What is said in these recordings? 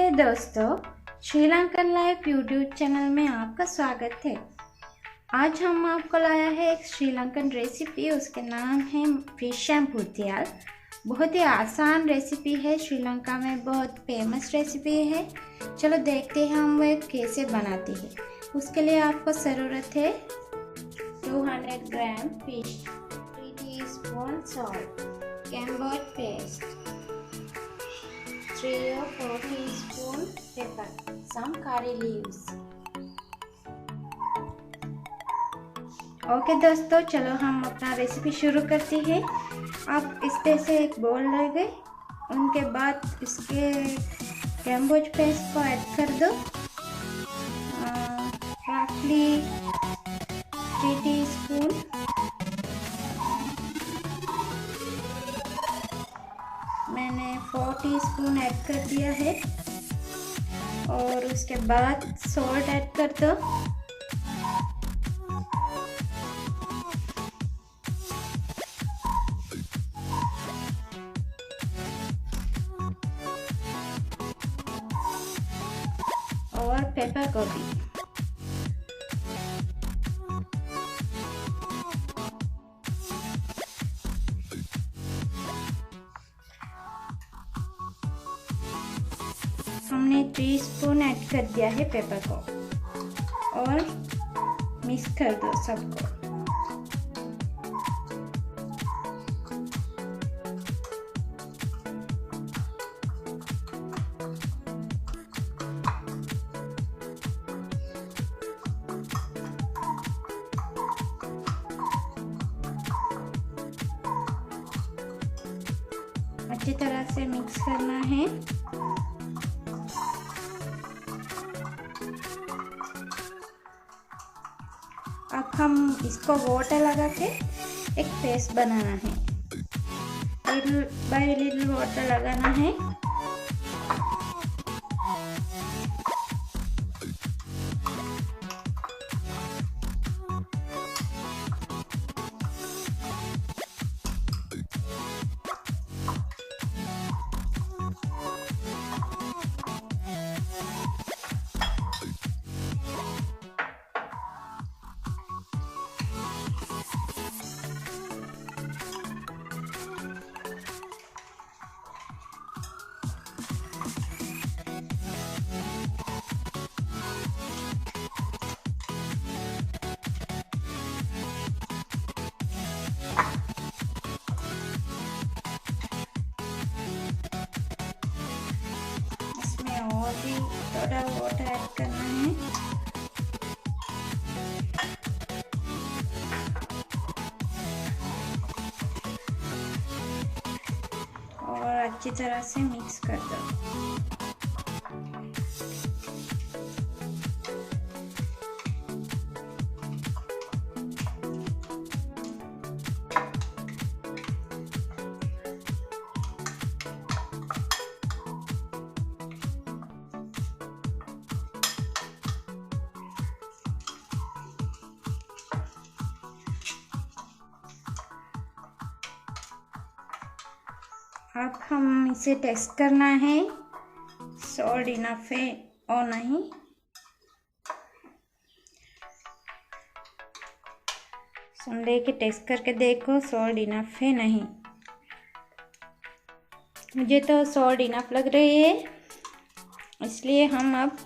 हे दोस्तों, Sri Lankan life YouTube channel में आपका स्वागत है। आज हम आपको लाया है एक श्रीलंकन रेसिपी। उसके नाम है फिश एंड थियाल। बहुत ही आसान रेसिपी है, श्रीलंका में बहुत फेमस रेसिपी है। चलो देखते हैं हम वो कैसे बनाती है। उसके लिए आपको ज़रूरत है 200 ग्राम फिश, 3 टीस्पून सॉल्ट, कैम्बर्ड paste, 3 or 4 teaspoon pepper, some curry leaves। Okay दोस्तों, चलो हम अपना रेसिपी शुरू करते हैं। आप इस तरह से एक बोल लेंगे, उनके बाद इसके कैम्बर्ड पेस्ट को ऐड कर दो। रफली 3 टीस्पून। मैंने 4 टीस्पून ऐड कर दिया है और उसके बाद सॉल्ट ऐड कर दो। और पेपर को भी। हमने 3 स्पून ऐड कर दिया है पेपर को और मिक्स कर दो सबको। अच्छी तरह से मिक्स करना है। अब हम इसको वाटर लगा के एक पेस्ट बनाना है। लिटिल बाय लिटिल वाटर लगाना है। और भी थोड़ा वाटर ऐड करना है। और अच्छी तरह से मिक्स कर दो। अब हम इसे टेस्ट करना है, सॉल्ट इनफ है और नहीं। सुन लेके टेस्ट करके देखो सॉल्ट इनफ है नहीं। मुझे तो सॉल्ट इनफ लग रही है, इसलिए हम अब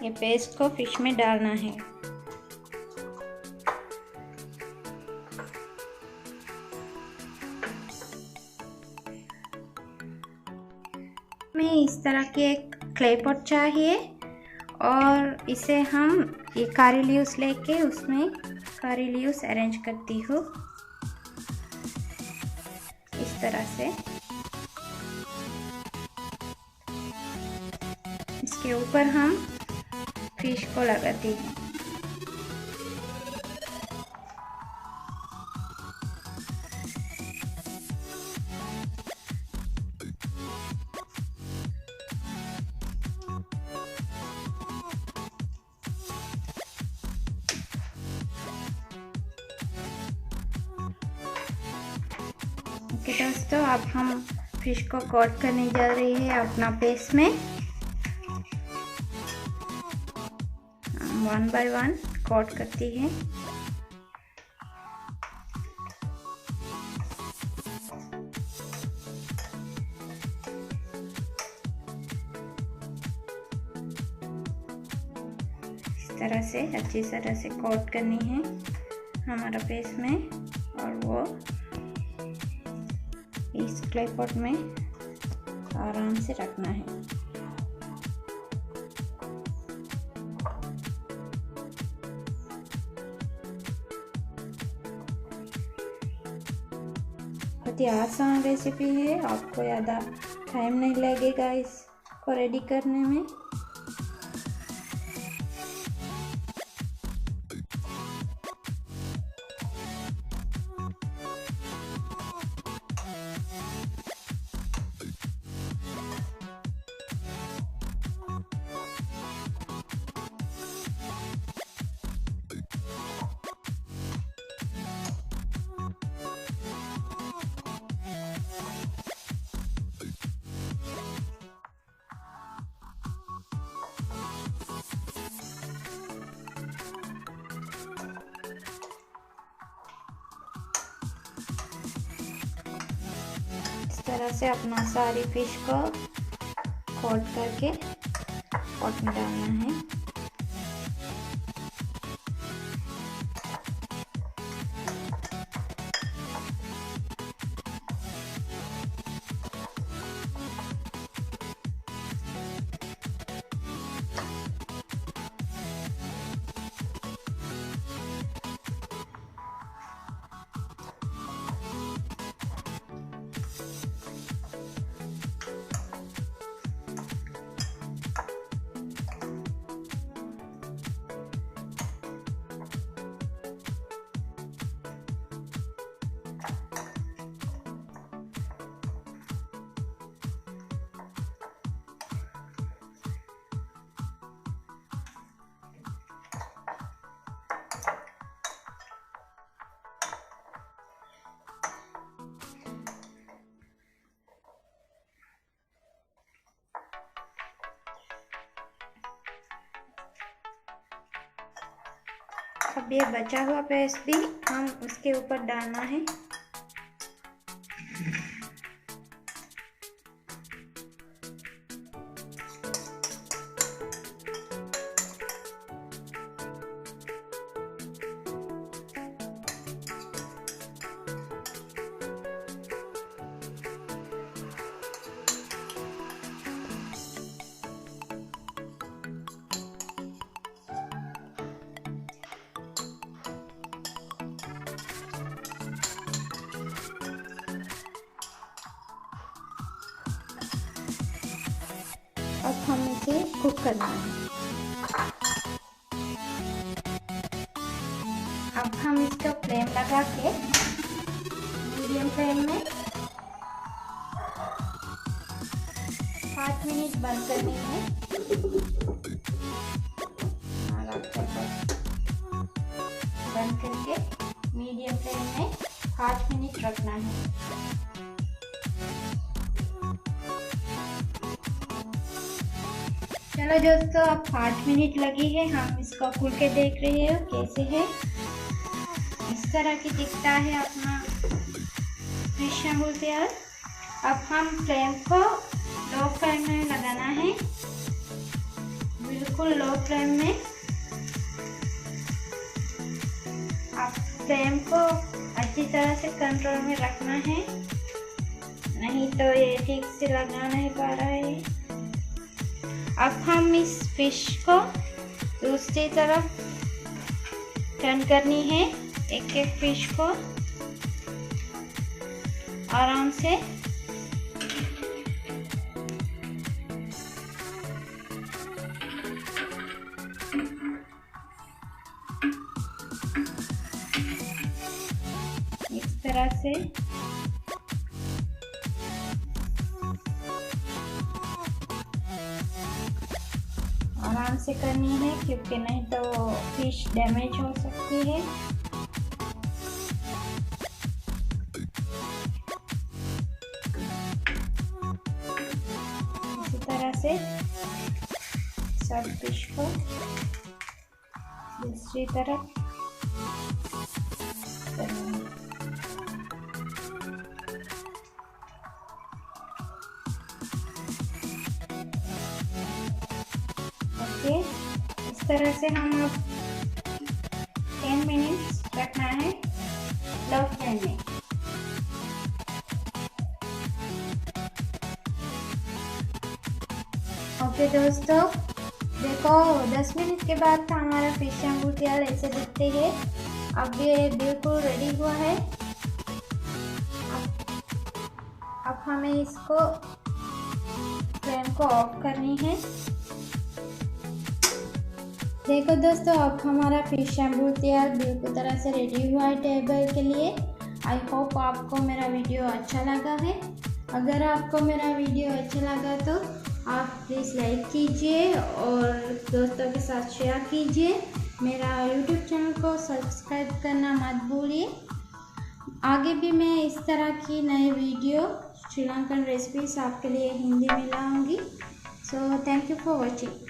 ये पेस्ट को फिश में डालना है। हमें इस तरह की एक क्ले पॉट चाहिए और इसे हम ये करी लीव्स लेके उसमें करी लीव्स अरेंज करती हूँ इस तरह से। इसके ऊपर हम फिश को लगाती हूँ। ओके दोस्तों, अब हम फिश को कोट करने जा रही है अपना पेस्ट में। वन बाय वन कोट करती है। इस तरह से अच्छी तरह से कोट करनी है हमारा पेस्ट में, और वो इस क्ले पॉट में आराम से रखना है। बहुत ही आसान रेसिपी है, आपको ज़्यादा टाइम नहीं लगेगा इसको रेडी करने में। इस तरह से अपना सारी फिश को कोट करके पॉट में डालना है। अब ये बचा हुआ पेस्ट भी हम उसके ऊपर डालना है। अब हम इसे कुक करना है। अब हम इसका फ्लेम लगा के मीडियम फ्लेम में 5 मिनट बंद करनी है। बंद करके मीडियम फ्लेम में 5 मिनट रखना है। चलो दोस्तों, अब 5 मिनट लगी है, हम इसको खोल के देख रहे हैं कैसे है। इस तरह की दिखता है अपना फिश एम्बुल तैयार। अब हम फ्लेम को लो फ्लेम में लगाना है, बिल्कुल लो फ्लेम में। अब फ्लेम को अच्छी तरह से कंट्रोल में रखना है, नहीं तो ये ठीक से लगा नहीं पा रहा है। अब हम इस फिश को दूसरी तरफ टर्न करनी है, एक एक फिश को आराम से। इस तरह से आराम से करनी है, क्योंकि नहीं तो फिश डैमेज हो सकती है। साथ फिश को दूसरी तरफ ओके। इस तरह से हम अब 10 मिनट्स रखना है लो फ्लेम में। ओके दोस्तों, देखो 10 मिनट के बाद हमारा फिश एम्बुल तियाल ऐसे दिखते हैं। अब ये बिल्कुल रेडी हुआ है। अब हमें इसको फ्लेम को ऑफ करनी है। देखो दोस्तों, अब हमारा फिश एम्बुल तियाल बिल्कुल तरह से रेडी हुआ है टेबल के लिए। आई होप आपको मेरा वीडियो अच्छा लगा है। अगर आपको मेरा वीडियो अच्छा लगा तो आप प्लीज़ लाइक कीजिए और दोस्तों के साथ शेयर कीजिए। मेरा यूट्यूब चैनल को सब्सक्राइब करना मत भूलिए। आगे भी मैं इस तरह की नए वीडियो श्रीलंकन रेसिपीज आपके लिए हिंदी में लाऊंगी। So thank you for watching.